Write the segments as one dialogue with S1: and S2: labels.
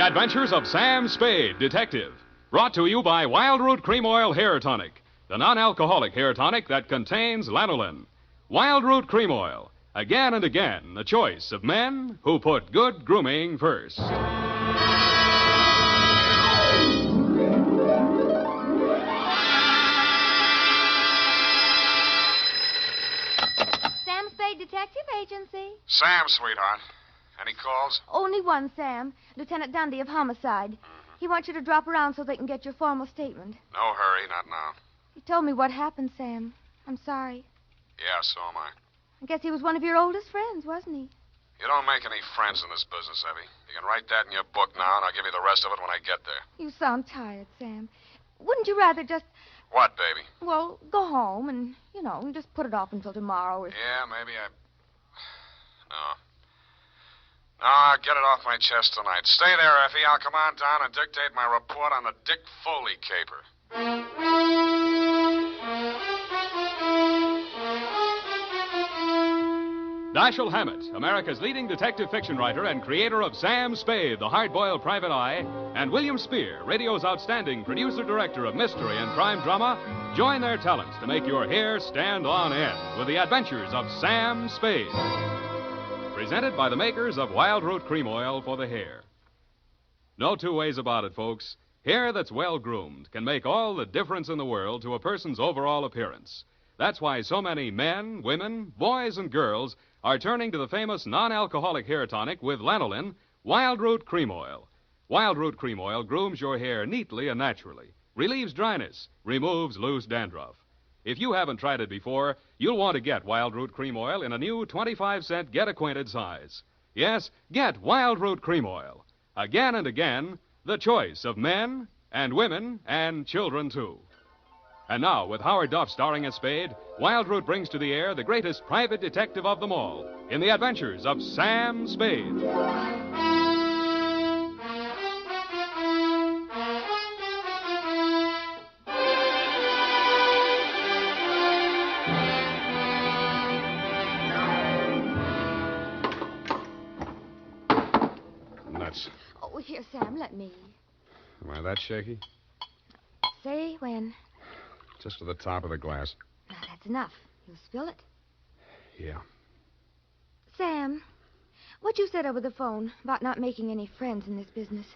S1: Adventures of Sam Spade, Detective. Brought to you by Wildroot Cream Oil Hair Tonic, the non-alcoholic hair tonic that contains lanolin. Wildroot Cream Oil. Again and again, the choice of men who put good grooming first.
S2: Sam Spade Detective Agency.
S3: Sam, sweetheart. Any calls?
S2: Only one, Sam. Lieutenant Dundee of Homicide. He wants you to drop around so they can get your formal statement.
S3: No hurry, not now.
S2: He told me what happened, Sam. I'm sorry.
S3: Yeah, so am I.
S2: I guess he was one of your oldest friends, wasn't he?
S3: You don't make any friends in this business, Evie. You can write that in your book now, and I'll give you the rest of it when I get there.
S2: You sound tired, Sam. Wouldn't you rather just,
S3: What, baby?
S2: well, go home and, just put it off until tomorrow or...
S3: Yeah, maybe I... No, I'll get it off my chest tonight. Stay there, Effie. I'll come on down and dictate my report on the Dick Foley caper.
S1: Dashiell Hammett, America's leading detective fiction writer and creator of Sam Spade, the hard-boiled private eye, and William Spear, radio's outstanding producer-director of mystery and crime drama, join their talents to make your hair stand on end with the adventures of Sam Spade. Presented by the makers of Wildroot Cream Oil for the hair. No two ways about it, folks. Hair that's well-groomed can make all the difference in the world to a person's overall appearance. That's why so many men, women, boys, and girls are turning to the famous non-alcoholic hair tonic with lanolin, Wildroot Cream Oil. Wildroot Cream Oil grooms your hair neatly and naturally, relieves dryness, removes loose dandruff. If you haven't tried it before, you'll want to get Wildroot Cream Oil in a new 25-cent get-acquainted size. Yes, get Wildroot Cream Oil. Again and again, the choice of men and women and children, too. And now, with Howard Duff starring as Spade, Wildroot brings to the air the greatest private detective of them all in the adventures of Sam Spade.
S3: Nuts.
S2: Oh, here, Sam, let me.
S3: Am I that shaky?
S2: Say when.
S3: Just to the top of the glass.
S2: Now, that's enough. You'll spill it.
S3: Yeah.
S2: Sam, what you said over the phone about not making any friends in this business,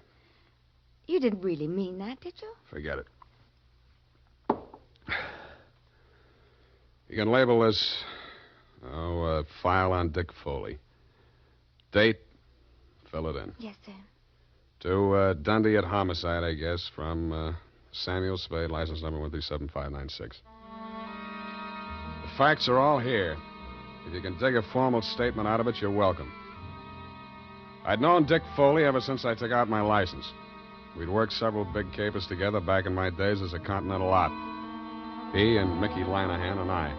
S2: you didn't really mean that, did you?
S3: Forget it. You can label this, file on Dick Foley. Date, fill it in.
S2: Yes, Sam.
S3: To Dundee at Homicide, I guess, from Samuel Spade, license number 137-596. The facts are all here. If you can dig a formal statement out of it, you're welcome. I'd known Dick Foley ever since I took out my license. We'd worked several big capers together back in my days as a Continental Lot. He and Mickey Linehan and I.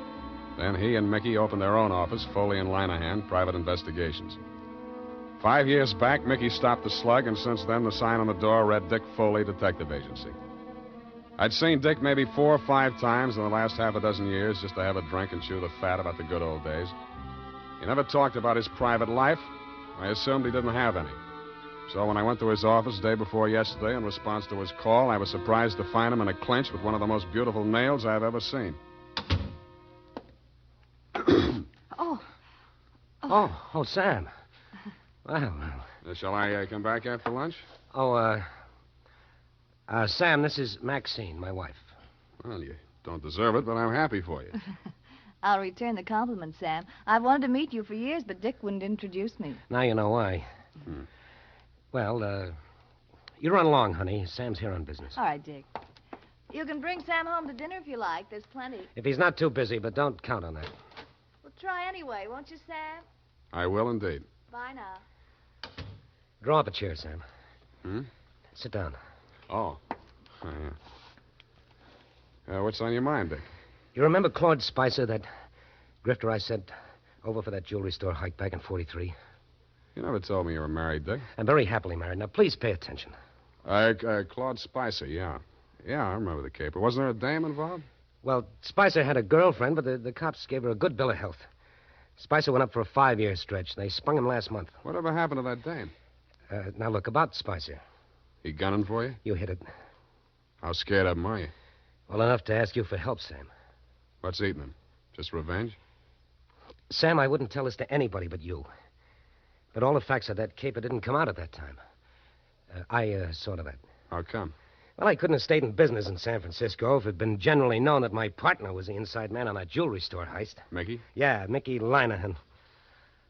S3: Then he and Mickey opened their own office, Foley and Linehan, Private Investigations. 5 years back, Mickey stopped the slug, and since then the sign on the door read Dick Foley Detective Agency. I'd seen Dick maybe 4 or 5 times in the last half a dozen years just to have a drink and chew the fat about the good old days. He never talked about his private life. I assumed he didn't have any. So when I went to his office day before yesterday in response to his call, I was surprised to find him in a clinch with one of the most beautiful nails I've ever seen.
S4: Oh, Sam. Well.
S3: Shall I come back after lunch?
S4: Sam, this is Maxine, my wife.
S3: Well, you don't deserve it, but I'm happy for you.
S5: I'll return the compliment, Sam. I've wanted to meet you for years, but Dick wouldn't introduce me.
S4: Now you know why. Well, you run along, honey. Sam's here on business.
S5: All right, Dick. You can bring Sam home to dinner if you like. There's plenty.
S4: If he's not too busy, but don't count on that.
S5: Well, try anyway, won't you, Sam?
S3: I will indeed.
S5: Bye now.
S4: Draw up a chair, Sam. Sit down.
S3: Oh. What's on your mind, Dick?
S4: You remember Claude Spicer, that grifter I sent over for that jewelry store hike back in 43?
S3: You never told me you were married, Dick.
S4: I'm very happily married. Now, please pay attention.
S3: Claude Spicer, yeah. Yeah, I remember the caper. Wasn't there a dame involved?
S4: Well, Spicer had a girlfriend, but the cops gave her a good bill of health. Spicer went up for a 5-year stretch. They sprung him last month.
S3: Whatever happened to that dame?
S4: Now, look, about Spicer.
S3: He gunning for you?
S4: You hit it.
S3: How scared of him are you?
S4: Well, enough to ask you for help, Sam.
S3: What's eating him? Just revenge?
S4: Sam, I wouldn't tell this to anybody but you. But all the facts of that caper didn't come out at that time. I saw to that.
S3: How come?
S4: Well, I couldn't have stayed in business in San Francisco if it had been generally known that my partner was the inside man on that jewelry store heist.
S3: Mickey?
S4: Yeah, Mickey Linehan.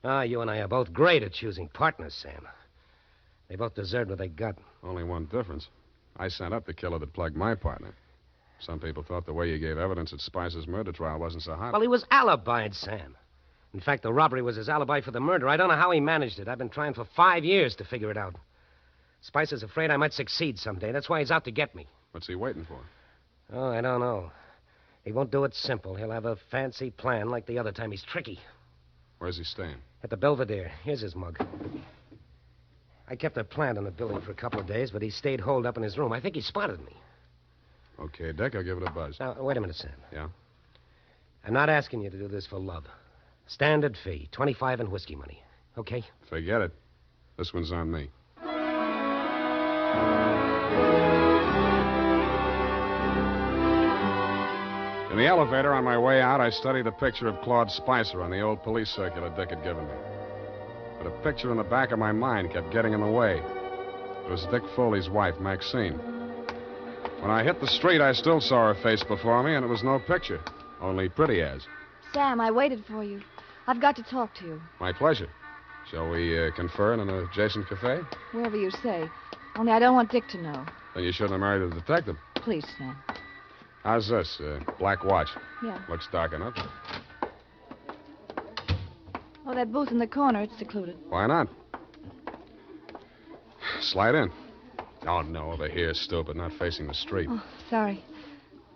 S4: You and I are both great at choosing partners, Sam. They both deserved what they got.
S3: Only one difference. I sent up the killer that plugged my partner. Some people thought the way you gave evidence at Spicer's murder trial wasn't so hot.
S4: Well, he was alibied, Sam. In fact, the robbery was his alibi for the murder. I don't know how he managed it. I've been trying for 5 years to figure it out. Spicer's afraid I might succeed someday. That's why he's out to get me.
S3: What's he waiting for?
S4: Oh, I don't know. He won't do it simple. He'll have a fancy plan like the other time. He's tricky.
S3: Where's he staying?
S4: At the Belvedere. Here's his mug. I kept a plant in the building for a couple of days, but he stayed holed up in his room. I think he spotted me.
S3: Okay, Dick, I'll give it a buzz.
S4: Now, wait a minute, Sam.
S3: Yeah?
S4: I'm not asking you to do this for love. Standard fee, 25 in whiskey money. Okay?
S3: Forget it. This one's on me. In the elevator on my way out, I studied the picture of Claude Spicer on the old police circular Dick had given me. But a picture in the back of my mind kept getting in the way. It was Dick Foley's wife, Maxine. When I hit the street, I still saw her face before me, and it was no picture. Only pretty as.
S5: Sam, I waited for you. I've got to talk to you.
S3: My pleasure. Shall we confer in an adjacent cafe?
S5: Wherever you say. Only I don't want Dick to know.
S3: Then you shouldn't have married a detective.
S5: Please, Sam.
S3: How's this? Black watch.
S5: Yeah.
S3: Looks dark enough.
S5: Oh, that booth in the corner, it's secluded.
S3: Why not? Slide in. Oh, no, over here, stupid, not facing the street.
S5: Oh, sorry.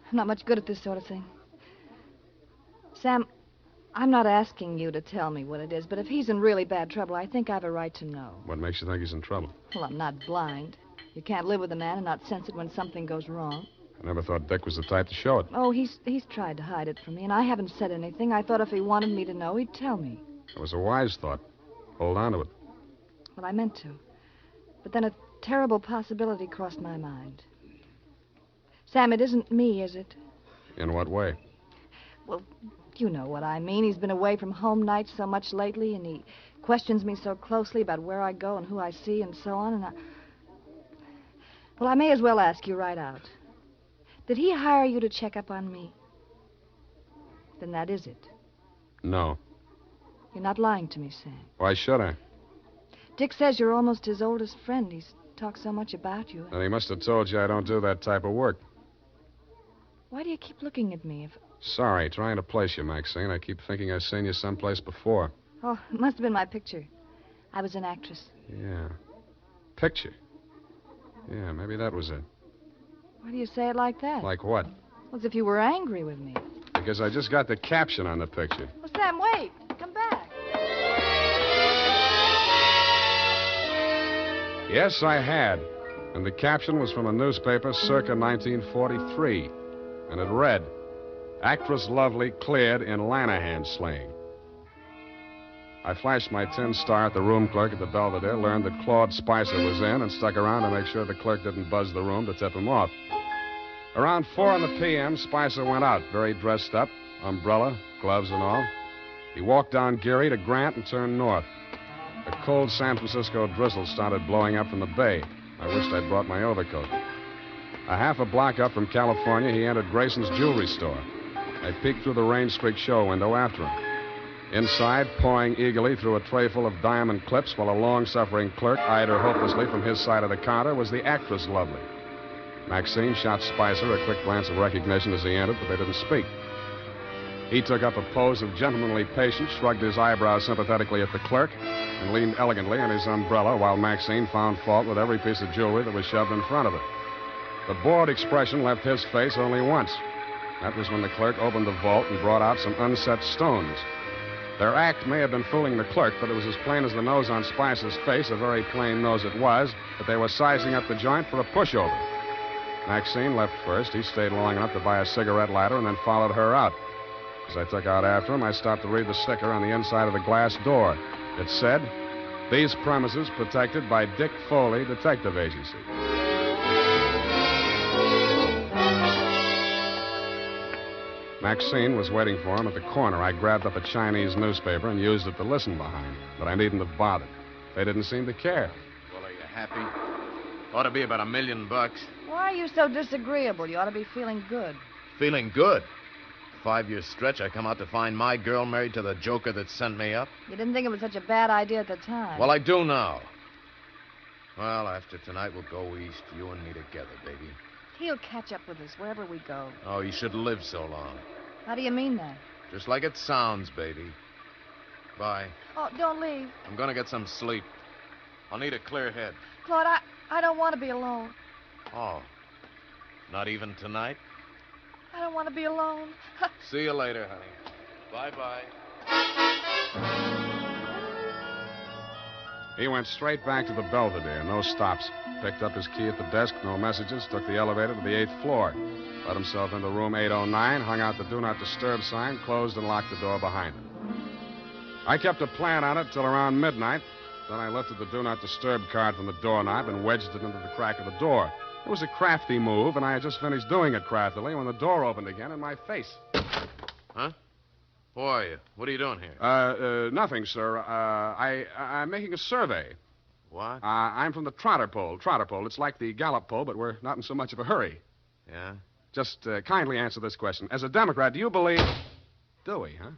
S5: I'm not much good at this sort of thing. Sam, I'm not asking you to tell me what it is, but if he's in really bad trouble, I think I have a right to know.
S3: What makes you think he's in trouble?
S5: Well, I'm not blind. You can't live with a man and not sense it when something goes wrong.
S3: I never thought Dick was the type to show it.
S5: Oh, he's tried to hide it from me, and I haven't said anything. I thought if he wanted me to know, he'd tell me.
S3: It was a wise thought. Hold on to it.
S5: Well, I meant to. But then a terrible possibility crossed my mind. Sam, it isn't me, is it?
S3: In what way?
S5: Well, you know what I mean. He's been away from home nights so much lately, and he questions me so closely about where I go and who I see and so on, and Well, I may as well ask you right out. Did he hire you to check up on me? Then that is it.
S3: No.
S5: You're not lying to me, Sam.
S3: Why should I?
S5: Dick says you're almost his oldest friend. He's talked so much about you.
S3: Then he must have told you I don't do that type of work.
S5: Why do you keep looking at me?
S3: Sorry, trying to place you, Maxine. I keep thinking I've seen you someplace before.
S5: Oh, it must have been my picture. I was an actress.
S3: Yeah. Picture. Yeah, maybe that was it.
S5: Why do you say it like that?
S3: Like what?
S5: Well, as if you were angry with me.
S3: Because I just got the caption on the picture.
S5: Well, Sam, wait. Come back.
S3: Yes, I had. And the caption was from a newspaper circa 1943. And it read, "Actress Lovely cleared in Lanahan slaying." I flashed my tin star at the room clerk at the Belvedere, learned that Claude Spicer was in, and stuck around to make sure the clerk didn't buzz the room to tip him off. Around 4 p.m., Spicer went out, very dressed up, umbrella, gloves and all. He walked down Geary to Grant and turned north. A cold San Francisco drizzle started blowing up from the bay. I wished I'd brought my overcoat. A half a block up from California, he entered Grayson's jewelry store. I peeked through the rain-streaked show window after him. Inside, pawing eagerly through a tray full of diamond clips while a long-suffering clerk eyed her hopelessly from his side of the counter, was the actress Lovely. Maxine shot Spicer a quick glance of recognition as he entered, but they didn't speak. He took up a pose of gentlemanly patience, shrugged his eyebrows sympathetically at the clerk, and leaned elegantly on his umbrella while Maxine found fault with every piece of jewelry that was shoved in front of her. The bored expression left his face only once. That was when the clerk opened the vault and brought out some unset stones. Their act may have been fooling the clerk, but it was as plain as the nose on Spicer's face, a very plain nose it was, that they were sizing up the joint for a pushover. Maxine left first. He stayed long enough to buy a cigarette lighter and then followed her out. As I took out after him, I stopped to read the sticker on the inside of the glass door. It said, These premises protected by Dick Foley Detective Agency. Maxine was waiting for him at the corner. I grabbed up a Chinese newspaper and used it to listen behind, but I needn't have bothered. They didn't seem to care.
S6: Well, are you happy? Ought to be about $1 million.
S5: Why are you so disagreeable? You ought to be feeling good.
S6: Feeling good. 5-year stretch, I come out to find my girl married to the joker that sent me up.
S5: You didn't think it was such a bad idea at the time.
S6: Well, I do now. Well, after tonight, we'll go east, you and me together, baby.
S5: He'll catch up with us wherever we go.
S6: Oh, you should live so long.
S5: How do you mean that?
S6: Just like it sounds, baby. Bye.
S5: Oh, don't leave.
S6: I'm gonna get some sleep. I'll need a clear head.
S5: Claude, I don't want to be alone.
S6: Oh. Not even tonight?
S5: I don't want to be alone.
S6: See you later, honey. Bye-bye.
S3: He went straight back to the Belvedere, no stops. Picked up his key at the desk, no messages, took the elevator to the 8th floor. Let himself into room 809, hung out the Do Not Disturb sign, closed and locked the door behind him. I kept a plan on it till around midnight. Then I lifted the Do Not Disturb card from the doorknob and wedged it into the crack of the door. It was a crafty move, and I had just finished doing it craftily when the door opened again in my face.
S6: Huh? Who are you? What are you doing here?
S3: Nothing, sir. I'm making a survey.
S6: What?
S3: I'm from the Trotter Pole. It's like the Gallup Poll, but we're not in so much of a hurry.
S6: Yeah?
S3: Just kindly answer this question. As a Democrat, do you believe... Do we, huh?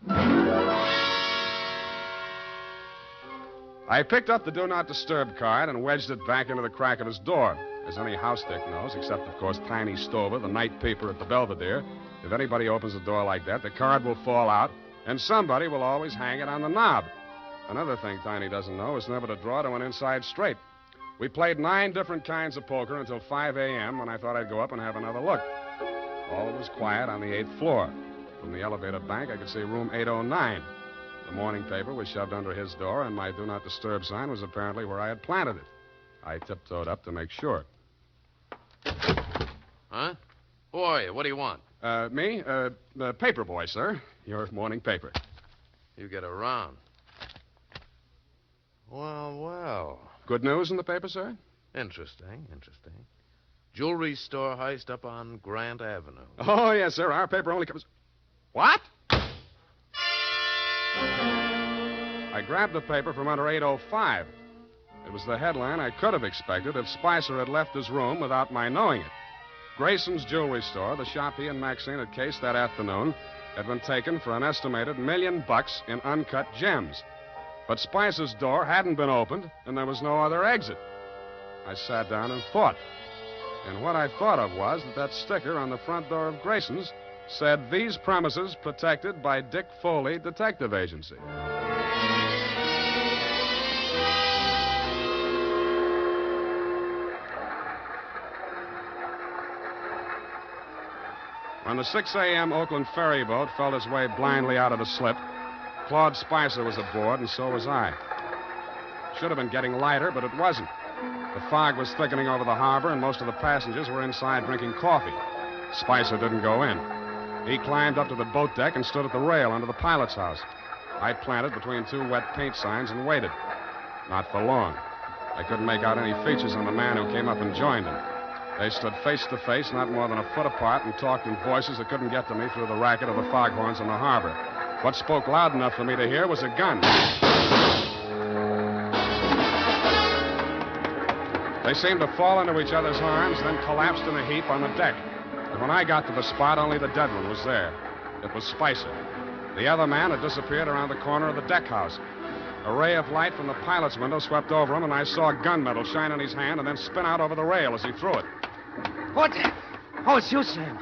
S3: I picked up the Do Not Disturb card and wedged it back into the crack of his door. As any house dick knows, except, of course, Tiny Stover, the night peeper at the Belvedere, if anybody opens a door like that, the card will fall out, and somebody will always hang it on the knob. Another thing Tiny doesn't know is never to draw to an inside straight. We played 9 different kinds of poker until 5 a.m. when I thought I'd go up and have another look. All was quiet on the 8th floor. From the elevator bank, I could see room 809. The morning paper was shoved under his door, and my Do Not Disturb sign was apparently where I had planted it. I tiptoed up to make sure.
S6: Huh? Who are you? What do you want?
S3: Me? The paper boy, sir. Your morning paper.
S6: You get around. Well.
S3: Good news in the paper, sir?
S6: Interesting. Jewelry store heist up on Grant Avenue.
S3: Oh, yes, sir. Our paper only covers... What? I grabbed the paper from under 805. It was the headline I could have expected if Spicer had left his room without my knowing it. Grayson's Jewelry Store, the shop he and Maxine had cased that afternoon, had been taken for an estimated $1 million in uncut gems. But Spicer's door hadn't been opened, and there was no other exit. I sat down and thought. And what I thought of was that sticker on the front door of Grayson's said, "These premises protected by Dick Foley Detective Agency." When the 6 a.m. Oakland ferry boat felt its way blindly out of the slip, Claude Spicer was aboard, and so was I. Should have been getting lighter, but it wasn't. The fog was thickening over the harbor, and most of the passengers were inside drinking coffee. Spicer didn't go in. He climbed up to the boat deck and stood at the rail under the pilot's house. I planted between 2 wet paint signs and waited. Not for long. I couldn't make out any features on the man who came up and joined him. They stood face to face, not more than a foot apart, and talked in voices that couldn't get to me through the racket of the foghorns in the harbor. What spoke loud enough for me to hear was a gun. They seemed to fall into each other's arms, then collapsed in a heap on the deck. And when I got to the spot, only the dead one was there. It was Spicer. The other man had disappeared around the corner of the deck house. A ray of light from the pilot's window swept over him, and I saw gunmetal shine in his hand and then spin out over the rail as he threw it.
S4: What? Oh, it's you, Sam.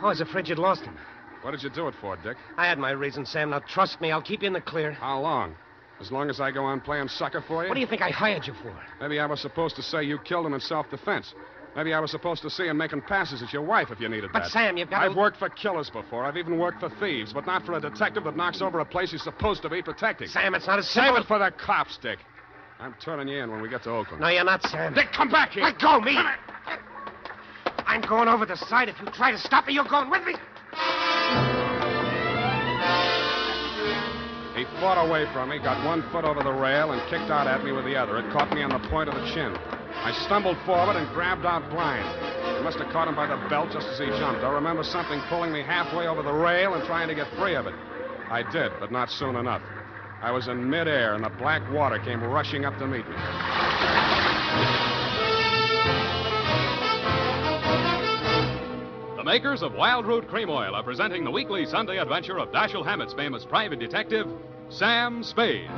S4: Oh, I was afraid you'd lost him.
S3: What did you do it for, Dick?
S4: I had my reasons, Sam. Now, trust me, I'll keep you in the clear.
S3: How long? As long as I go on playing sucker for you?
S4: What do you think I hired you for?
S3: Maybe I was supposed to say you killed him in self-defense. Maybe I was supposed to see him making passes at your wife if you needed that.
S4: But, Sam, you've got to...
S3: I've worked for killers before. I've even worked for thieves, but not for a detective that knocks over a place he's supposed to be protecting.
S4: Sam, it's not as simple...
S3: Save it for the cops, Dick. I'm turning you in when we get to Oakland.
S4: No, you're not, Sam.
S3: Dick, come back here.
S4: Let go, me. I'm going over the side. If you try to stop me, you're going with me.
S3: He fought away from me, got one foot over the rail, and kicked out at me with the other. It caught me on the point of the chin. I stumbled forward and grabbed out blind. I must have caught him by the belt just as he jumped. I remember something pulling me halfway over the rail and trying to get free of it. I did, but not soon enough. I was in midair, and the black water came rushing up to meet me.
S1: The makers of Wild Root Cream Oil are presenting the weekly Sunday adventure of Dashiell Hammett's famous private detective, Sam Spade.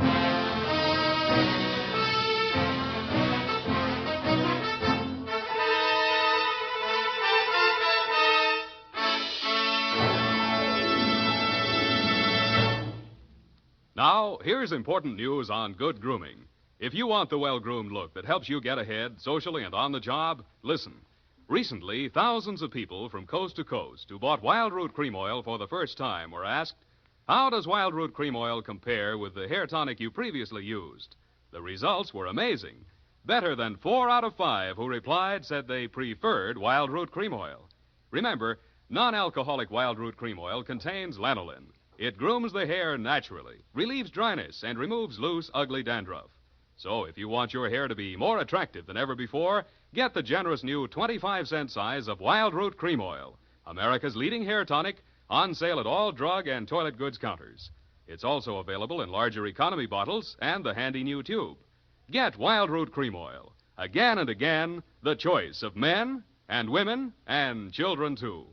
S1: Now, here's important news on good grooming. If you want the well-groomed look that helps you get ahead socially and on the job, listen. Recently, thousands of people from coast to coast who bought Wild Root Cream Oil for the first time were asked, how does Wild Root Cream Oil compare with the hair tonic you previously used? The results were amazing. Better than 4 out of 5 who replied said they preferred Wild Root Cream Oil. Remember, non-alcoholic Wild Root Cream Oil contains lanolin. It grooms the hair naturally, relieves dryness, and removes loose, ugly dandruff. So if you want your hair to be more attractive than ever before, get the generous new 25-cent size of Wild Root Cream Oil, America's leading hair tonic, on sale at all drug and toilet goods counters. It's also available in larger economy bottles and the handy new tube. Get Wild Root Cream Oil. Again and again, the choice of men and women and children, too.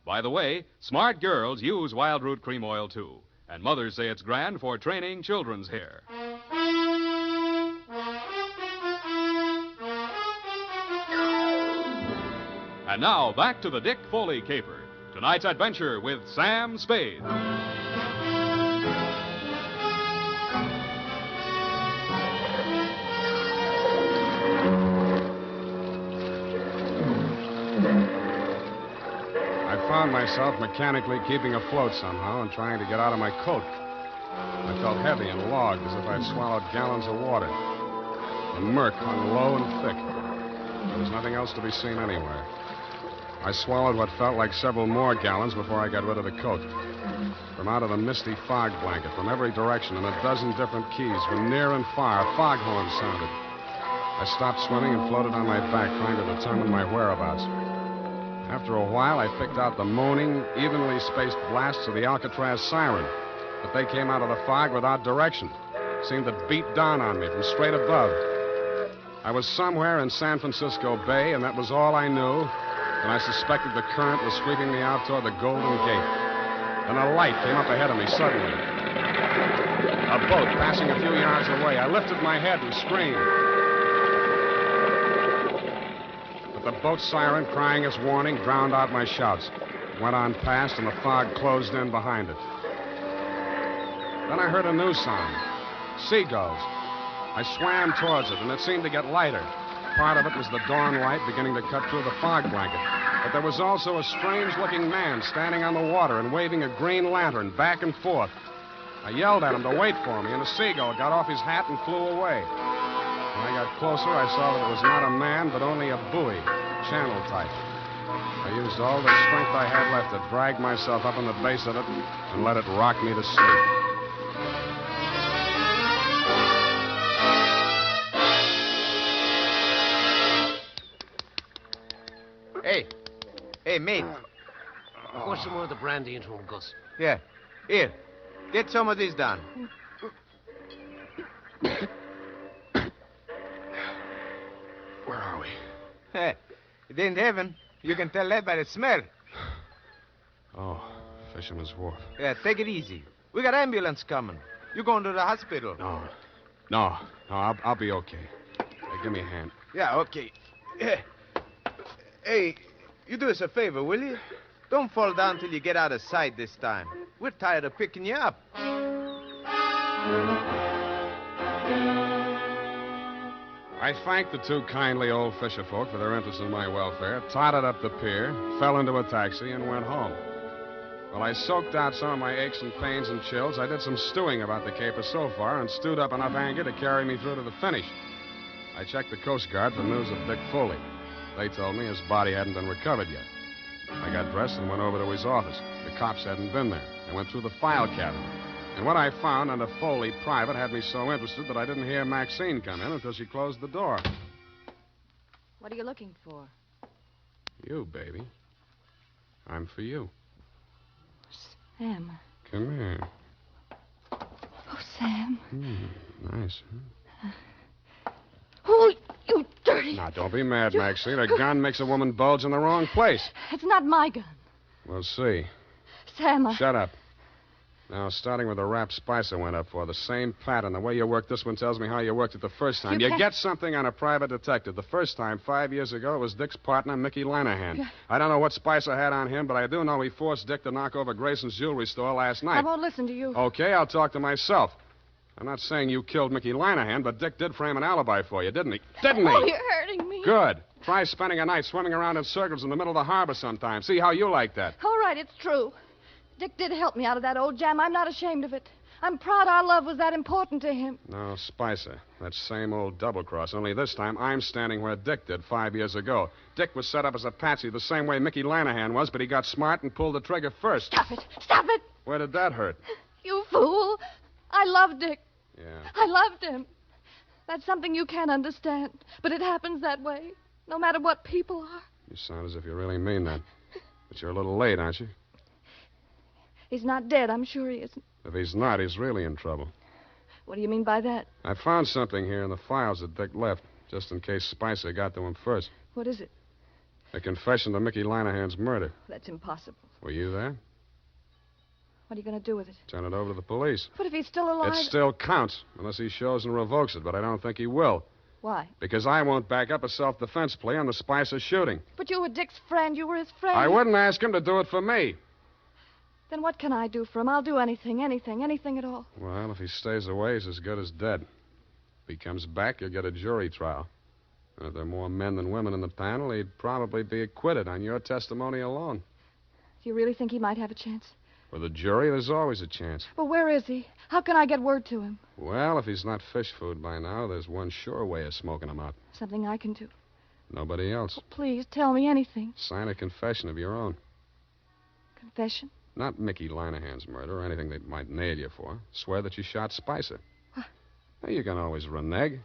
S1: By the way, smart girls use Wild Root Cream Oil, too. And mothers say it's grand for training children's hair. And now, back to the Dick Foley caper. Tonight's adventure with Sam Spade.
S3: I found myself mechanically keeping afloat somehow and trying to get out of my coat. I felt heavy and logged as if I'd swallowed gallons of water. The murk hung low and thick. There was nothing else to be seen anywhere. I swallowed what felt like several more gallons before I got rid of the coat. From out of the misty fog blanket, from every direction, in a dozen different keys, from near and far, foghorns sounded. I stopped swimming and floated on my back, trying to determine my whereabouts. After a while, I picked out the moaning, evenly spaced blasts of the Alcatraz siren. But they came out of the fog without direction. Seemed to beat down on me from straight above. I was somewhere in San Francisco Bay, and that was all I knew. And I suspected the current was sweeping me out toward the Golden Gate. Then a light came up ahead of me suddenly. A boat passing a few yards away. I lifted my head and screamed. But the boat siren, crying its warning, drowned out my shouts. It went on past, and the fog closed in behind it. Then I heard a new sound. Seagulls. I swam towards it, and it seemed to get lighter. Part of it was the dawn light beginning to cut through the fog blanket. But there was also a strange-looking man standing on the water and waving a green lantern back and forth. I yelled at him to wait for me, and a seagull got off his hat and flew away. When I got closer, I saw that it was not a man, but only a buoy, channel type. I used all the strength I had left to drag myself up on the base of it and let it rock me to sleep.
S6: Hey, mate.
S4: Pour some more of the brandy into him, Gus.
S6: Yeah. Here. Get some of this down.
S3: Where are we?
S6: Hey, it ain't heaven. You can tell that by the smell.
S3: Oh, Fisherman's Wharf.
S6: Yeah, take it easy. We got ambulance coming. You going to the hospital?
S3: No, I'll be okay. Hey, give me a hand.
S6: Yeah, okay. Hey, you do us a favor, will you? Don't fall down till you get out of sight this time. We're tired of picking you up.
S3: I thanked the two kindly old fisher folk for their interest in my welfare, totted up the pier, fell into a taxi, and went home. While I soaked out some of my aches and pains and chills, I did some stewing about the caper so far and stewed up enough anger to carry me through to the finish. I checked the Coast Guard for news of Dick Foley. They told me his body hadn't been recovered yet. I got dressed and went over to his office. The cops hadn't been there. I went through the file cabinet. And what I found under Foley private had me so interested that I didn't hear Maxine come in until she closed the door.
S5: What are you looking for?
S3: You, baby. I'm for you.
S5: Sam.
S3: Come here.
S5: Oh, Sam.
S3: Nice.
S5: Oh, you dirty.
S3: Now, don't be mad, Maxine. A gun makes a woman bulge in the wrong place.
S5: It's not my gun.
S3: We'll see.
S5: Sam,
S3: Shut up. Now, starting with the rap Spicer went up for, the same pattern. The way you worked this one tells me how you worked it the first time.
S5: You
S3: You
S5: can't-
S3: get something on a private detective. The first time, 5 years ago, it was Dick's partner, Mickey Lanahan. I don't know what Spicer had on him, but I do know he forced Dick to knock over Grayson's jewelry store last
S5: I
S3: night.
S5: won't listen to you.
S3: Okay, I'll talk to myself. I'm not saying you killed Mickey Lanahan, but Dick did frame an alibi for you, didn't he? Didn't he?
S5: Oh, you're hurting me.
S3: Good. Try spending a night swimming around in circles in the middle of the harbor sometime. See how you like that.
S5: All right, it's true. Dick did help me out of that old jam. I'm not ashamed of it. I'm proud our love was that important to him.
S3: No, Spicer. That same old double-cross. Only this time, I'm standing where Dick did 5 years ago. Dick was set up as a patsy the same way Mickey Lanahan was, but he got smart and pulled the trigger first.
S5: Stop it. Stop it.
S3: Where did that hurt?
S5: You fool. I loved Dick.
S3: Yeah.
S5: I loved him. That's something you can't understand. But it happens that way, no matter what people are.
S3: You sound as if you really mean that. But you're a little late, aren't you?
S5: He's not dead. I'm sure he isn't.
S3: If he's not, he's really in trouble.
S5: What do you mean by that?
S3: I found something here in the files that Dick left, just in case Spicer got to him first.
S5: What is it?
S3: A confession to Mickey Lanahan's murder.
S5: That's impossible.
S3: Were you there?
S5: What are you going to do with it?
S3: Turn it over to the police.
S5: But if he's still alive...
S3: It still counts, unless he shows and revokes it, but I don't think he will.
S5: Why?
S3: Because I won't back up a self-defense plea on the Spicer shooting.
S5: But you were Dick's friend. You were his friend.
S3: I wouldn't ask him to do it for me.
S5: Then what can I do for him? I'll do anything at all.
S3: Well, if he stays away, he's as good as dead. If he comes back, you'll get a jury trial. And if there are more men than women in the panel, he'd probably be acquitted on your testimony alone.
S5: Do you really think he might have a chance?
S3: With a jury, there's always a chance.
S5: Well, where is he? How can I get word to him?
S3: Well, if he's not fish food by now, there's one sure way of smoking him out.
S5: Something I can do.
S3: Nobody else.
S5: Oh, please, tell me anything.
S3: Sign a confession of your own.
S5: Confession?
S3: Not Mickey Lanahan's murder or anything they might nail you for. Swear that you shot Spicer.
S5: What?
S3: Now, you can always renege.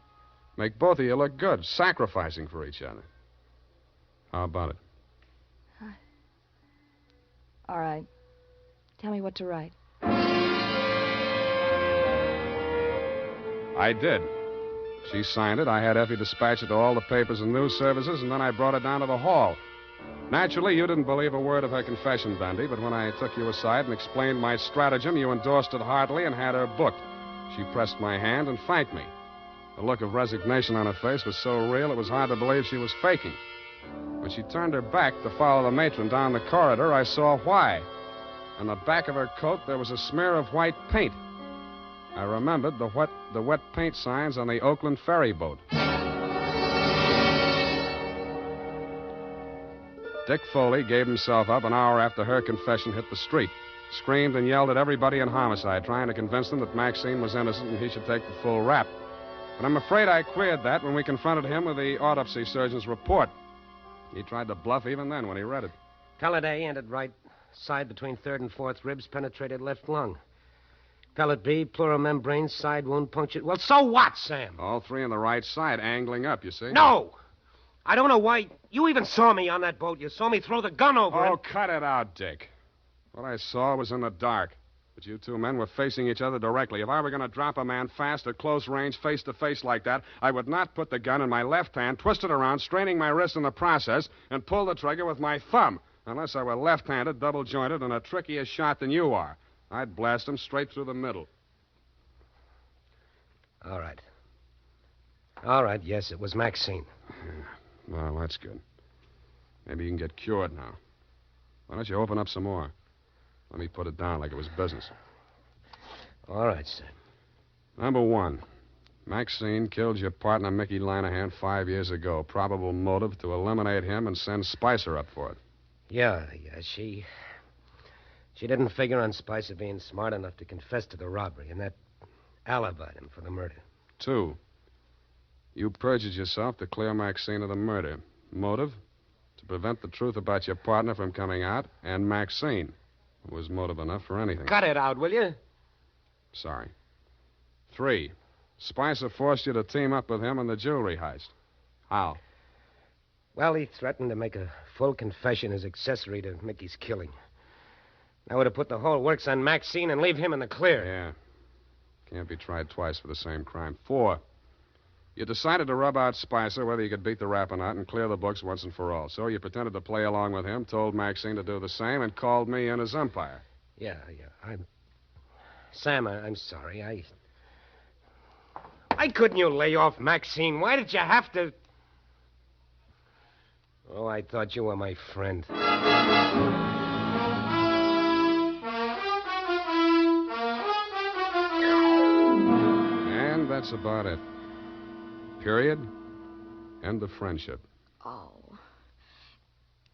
S3: Make both of you look good, sacrificing for each other. How about it?
S5: All right. Tell me what to write.
S3: I did. She signed it. I had Effie dispatch it to all the papers and news services, and then I brought it down to the hall. Naturally, you didn't believe a word of her confession, Dundee, but when I took you aside and explained my stratagem, you endorsed it heartily and had her booked. She pressed my hand and thanked me. The look of resignation on her face was so real it was hard to believe she was faking. When she turned her back to follow the matron down the corridor, I saw why. On the back of her coat, there was a smear of white paint. I remembered the wet paint signs on the Oakland ferry boat. Dick Foley gave himself up an hour after her confession hit the street. Screamed and yelled at everybody in homicide, trying to convince them that Maxine was innocent and he should take the full rap. But I'm afraid I queered that when we confronted him with the autopsy surgeon's report. He tried to bluff even then when he read it.
S4: Pellet A ended right side between third and fourth ribs, penetrated left lung. Pellet B, pleural membrane, side wound punctured. Well, so what, Sam?
S3: All three on the right side, angling up, you see?
S4: No! I don't know why. You even saw me on that boat. You saw me throw the gun over
S3: Oh,
S4: him.
S3: cut it out, Dick. What I saw was in the dark. But you two men were facing each other directly. If I were going to drop a man fast at close range, face to face like that, I would not put the gun in my left hand, twist it around, straining my wrist in the process, and pull the trigger with my thumb. Unless I were left-handed, double-jointed, and a trickier shot than you are. I'd blast him straight through the middle.
S4: All right. All right, yes, it was Maxine.
S3: Well, that's good. Maybe you can get cured now. Why don't you open up some more? Let me put it down like it was business.
S4: All right, sir.
S3: Number one, Maxine killed your partner, Mickey Lanahan, 5 years ago. Probable motive to eliminate him and send Spicer up for it.
S4: Yeah, she didn't figure on Spicer being smart enough to confess to the robbery, and that alibied him for the murder.
S3: 2, you perjured yourself to clear Maxine of the murder. Motive? To prevent the truth about your partner from coming out, and Maxine. It was motive enough for anything.
S4: Cut it out, will you?
S3: Sorry. 3, Spicer forced you to team up with him in the jewelry heist. How?
S4: Well, he threatened to make a full confession as accessory to Mickey's killing. I would have put the whole works on Maxine and leave him in the clear.
S3: Yeah. Can't be tried twice for the same crime. 4, you decided to rub out Spicer whether you could beat the rap or not and clear the books once and for all. So you pretended to play along with him, told Maxine to do the same, and called me in as umpire.
S4: Yeah. Sam, I'm sorry. Why couldn't you lay off Maxine? Why did you have to... Oh, I thought you were my friend.
S3: And that's about it. Period. End of friendship.
S2: Oh.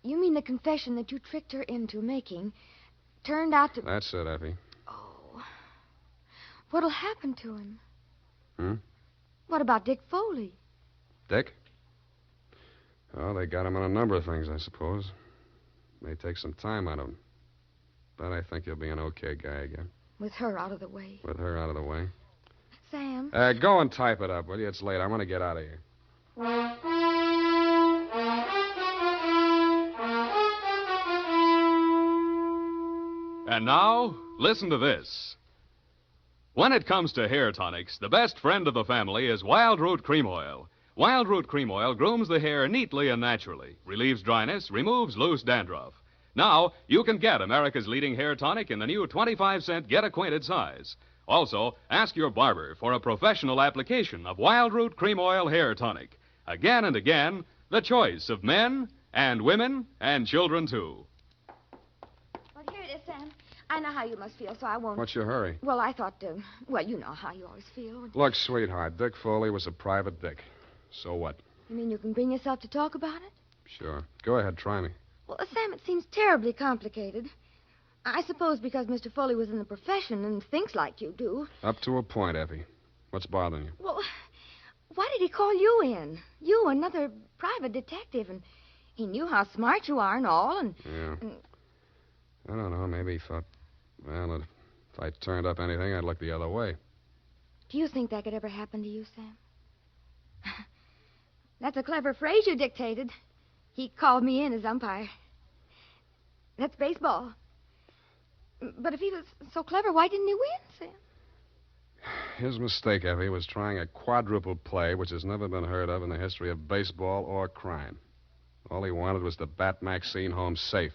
S2: You mean the confession that you tricked her into making turned out to...
S3: That's it, Effie.
S2: Oh. What'll happen to him?
S3: Hmm?
S2: What about Dick Foley?
S3: Dick? Oh, they got him on a number of things, I suppose. May take some time out of him. But I think he'll be an okay guy again.
S2: With her out of the way.
S3: With her out of the way.
S2: Sam?
S3: Go and type it up, will you? It's late. I want to get out of here.
S1: And now, listen to this. When it comes to hair tonics, the best friend of the family is Wild Root Cream Oil. Wild Root Cream Oil grooms the hair neatly and naturally, relieves dryness, removes loose dandruff. Now, you can get America's leading hair tonic in the new 25-cent Get Acquainted size. Also, ask your barber for a professional application of Wild Root Cream Oil Hair Tonic. Again and again, the choice of men and women and children, too.
S2: Well, here it is, Sam. I know how you must feel, so I won't...
S3: What's your hurry?
S2: Well, I thought, well, you know how you always feel.
S3: Look, sweetheart, Dick Foley was a private dick. So what?
S2: You mean you can bring yourself to talk about it?
S3: Sure. Go ahead, try me.
S2: Well, Sam, it seems terribly complicated. I suppose because Mr. Foley was in the profession and thinks like you do.
S3: Up to a point, Effie. What's bothering you?
S2: Well, why did he call you in? You, another private detective, and he knew how smart you are and all, and...
S3: Yeah. I don't know. Maybe he thought, well, if I turned up anything, I'd look the other way.
S2: Do you think that could ever happen to you, Sam? That's a clever phrase you dictated. He called me in as umpire. That's baseball. But if he was so clever, why didn't he win, Sam?
S3: His mistake, Effie, was trying a quadruple play, which has never been heard of in the history of baseball or crime. All he wanted was to bat Maxine home safe.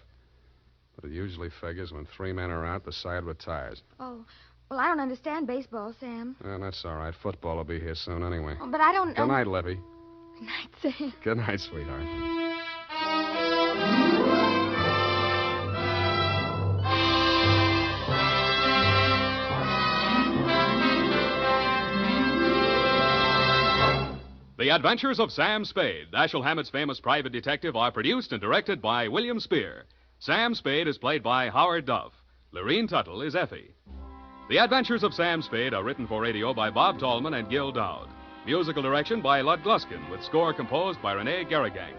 S3: But it usually figures when 3 men are out, the side retires.
S2: Oh, well, I don't understand baseball, Sam.
S3: And that's all right. Football will be here soon anyway.
S2: Oh, but I don't...
S3: Good night, Levy.
S2: Good night, Sam.
S3: Good night, sweetheart.
S1: The Adventures of Sam Spade, Dashiell Hammett's famous private detective, are produced and directed by William Spear. Sam Spade is played by Howard Duff. Lorene Tuttle is Effie. The Adventures of Sam Spade are written for radio by Bob Tallman and Gil Dowd. Musical direction by Lud Gluskin, with score composed by Renee Garrigang.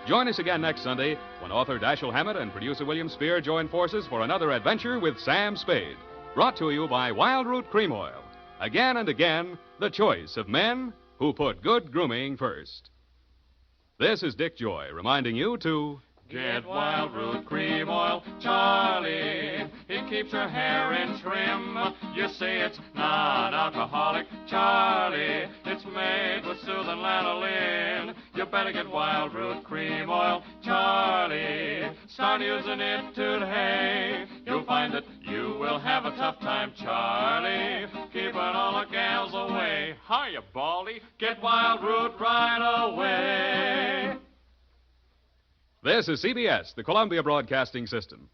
S1: Join us again next Sunday when author Dashiell Hammett and producer William Spear join forces for another adventure with Sam Spade. Brought to you by Wild Root Cream Oil. Again and again, the choice of men who put good grooming first. This is Dick Joy reminding you to...
S7: Get Wild Root Cream Oil, Charlie. It keeps your hair in trim. You say it's non-alcoholic, Charlie. It's made with soothing lanolin. You better get Wild Root Cream Oil, Charlie. Start using it today. You'll find that you will have a tough time, Charlie. Keeping all the gals away. Hiya, Baldy. Get Wild Root right away.
S1: This is CBS, the Columbia Broadcasting System.